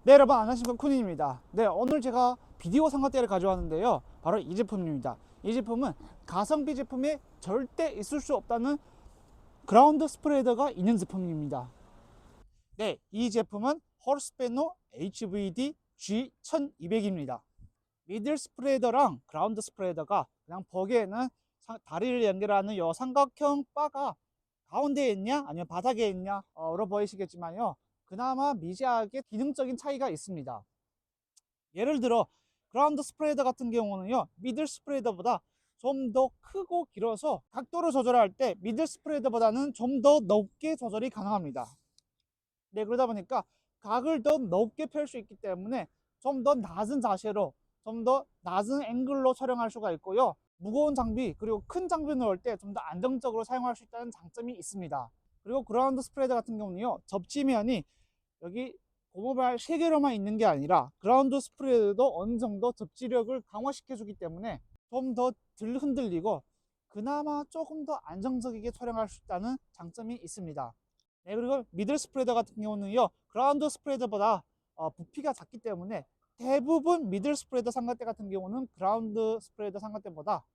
네, 여러분 안녕하십니까, 쿠니입니다. 네, 오늘 제가 비디오 삼각대를 가져왔는데요, 바로 이 제품입니다. 이 제품은 가성비 제품에 절대 있을 수 없다는 그라운드 스프레더가 있는 제품입니다. 네, 이 제품은 호르스페노 HVD G1200입니다. 미들 스프레더랑 그라운드 스프레더가 그냥 보기에는 다리를 연결하는 이 삼각형 바가 가운데에 있냐 아니면 바닥에 있냐 로 보이시겠지만요, 그나마 미세하게 기능적인 차이가 있습니다. 예를 들어 그라운드 스프레더 같은 경우는요, 미들 스프레더보다 좀 더 크고 길어서 각도를 조절할 때 미들 스프레더보다는 좀 더 높게 조절이 가능합니다. 네, 그러다 보니까 각을 더 높게 펼 수 있기 때문에 좀 더 낮은 자세로, 좀 더 낮은 앵글로 촬영할 수가 있고요, 무거운 장비 그리고 큰 장비 넣을 때 좀 더 안정적으로 사용할 수 있다는 장점이 있습니다. 그리고 그라운드 스프레더 같은 경우는요, 접지면이 여기 고무발 3개로만 있는 게 아니라 그라운드 스프레드도 어느 정도 접지력을 강화시켜 주기 때문에 좀 더 덜 흔들리고 그나마 조금 더 안정적이게 촬영할 수 있다는 장점이 있습니다. 네, 그리고 미들 스프레더 같은 경우는요, 그라운드 스프레더보다 부피가 작기 때문에 대부분 미들 스프레더 삼각대 같은 경우는 그라운드 스프레더 삼각대보다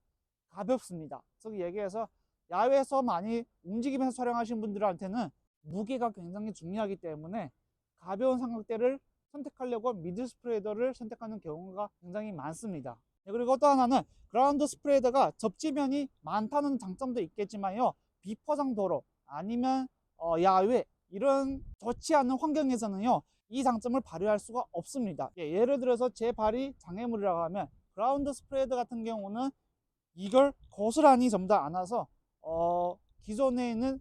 가볍습니다. 즉 얘기해서 야외에서 많이 움직이면서 촬영하시는 분들한테는 무게가 굉장히 중요하기 때문에 가벼운 삼각대를 선택하려고 미들 스프레더를 선택하는 경우가 굉장히 많습니다. 네, 그리고 또 하나는 그라운드 스프레더가 접지면이 많다는 장점도 있겠지만요, 비포장 도로 아니면 야외 이런 좋지 않은 환경에서는요, 이 장점을 발휘할 수가 없습니다. 예를 들어서 제 발이 장애물이라고 하면 그라운드 스프레더 같은 경우는 이걸 고스란히 전부 다 안아서 기존에 있는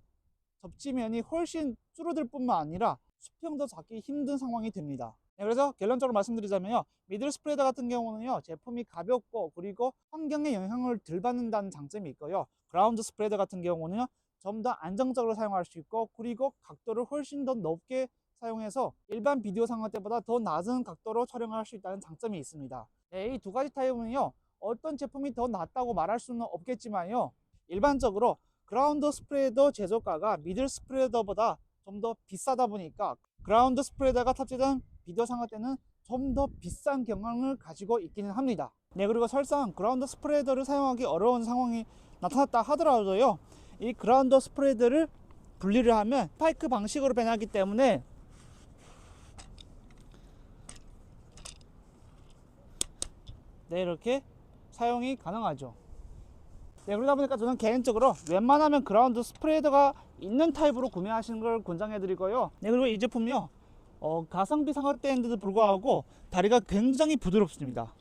접지면이 훨씬 줄어들 뿐만 아니라 수평도 잡기 힘든 상황이 됩니다. 네, 그래서 결론적으로 말씀드리자면요, 미들 스프레더 같은 경우는요, 제품이 가볍고 그리고 환경에 영향을 덜 받는다는 장점이 있고요, 그라운드 스프레더 같은 경우는요, 좀 더 안정적으로 사용할 수 있고 그리고 각도를 훨씬 더 높게 사용해서 일반 비디오 삼각대보다 더 낮은 각도로 촬영할 수 있다는 장점이 있습니다. 네, 이 두 가지 타입은요, 어떤 제품이 더 낫다고 말할 수는 없겠지만요, 일반적으로 그라운드 스프레더 제조가가 미들 스프레더보다 좀 더 비싸다 보니까 그라운드 스프레더가 탑재된 비디오 삼각대는 좀 더 비싼 경향을 가지고 있기는 합니다. 네, 그리고 설상 그라운드 스프레더를 사용하기 어려운 상황이 나타났다 하더라도요, 이 그라운드 스프레더를 분리를 하면 스파이크 방식으로 변하기 때문에 네, 이렇게 사용이 가능하죠. 네, 그러다 보니까 저는 개인적으로 웬만하면 그라운드 스프레더가 있는 타입으로 구매하시는 걸 권장해 드리고요. 네, 그리고 이 제품이요, 가성비 삼각대인데도 불구하고 다리가 굉장히 부드럽습니다.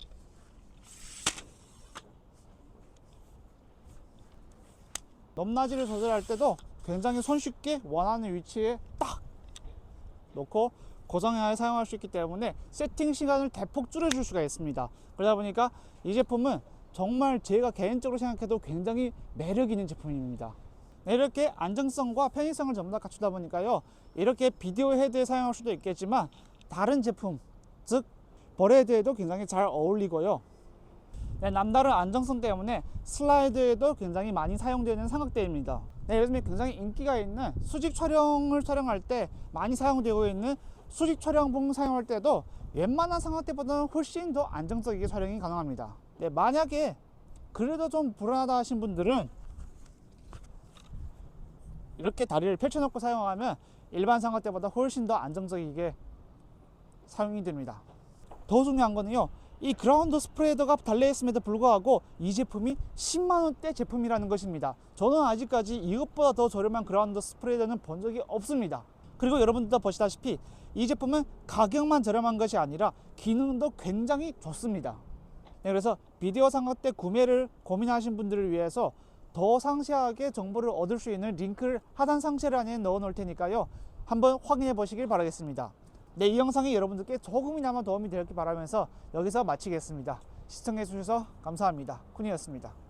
높낮이를 조절할 때도 굉장히 손쉽게 원하는 위치에 딱 놓고 고정하여 사용할 수 있기 때문에 세팅 시간을 대폭 줄여줄 수가 있습니다. 그러다 보니까 이 제품은 정말 제가 개인적으로 생각해도 굉장히 매력 있는 제품입니다. 이렇게 안정성과 편의성을 전부 다 갖추다 보니까요, 이렇게 비디오 헤드에 사용할 수도 있겠지만 다른 제품, 즉 볼헤드에도 굉장히 잘 어울리고요, 네, 남다른 안정성 때문에 슬라이드에도 굉장히 많이 사용되는 삼각대입니다. 네, 요즘에 굉장히 인기가 있는 수직 촬영을 촬영할 때 많이 사용되고 있는 수직 촬영봉 사용할 때도 웬만한 삼각대보다는 훨씬 더 안정적이게 촬영이 가능합니다. 네, 만약에 그래도 좀 불안하다 하신 분들은 이렇게 다리를 펼쳐놓고 사용하면 일반 삼각대보다 훨씬 더 안정적이게 사용이 됩니다. 더 중요한 거는요, 이 그라운드 스프레더가 달려있음에도 불구하고 이 제품이 10만원대 제품이라는 것입니다. 저는 아직까지 이것보다 더 저렴한 그라운드 스프레더는 본 적이 없습니다. 그리고 여러분들도 보시다시피 이 제품은 가격만 저렴한 것이 아니라 기능도 굉장히 좋습니다. 네, 그래서 비디오 삼각대 구매를 고민하신 분들을 위해서 더 상세하게 정보를 얻을 수 있는 링크를 하단 상세란에 넣어 놓을 테니까요, 한번 확인해 보시길 바라겠습니다. 네, 이 영상이 여러분들께 조금이나마 도움이 되었길 바라면서 여기서 마치겠습니다. 시청해 주셔서 감사합니다. 쿠니였습니다.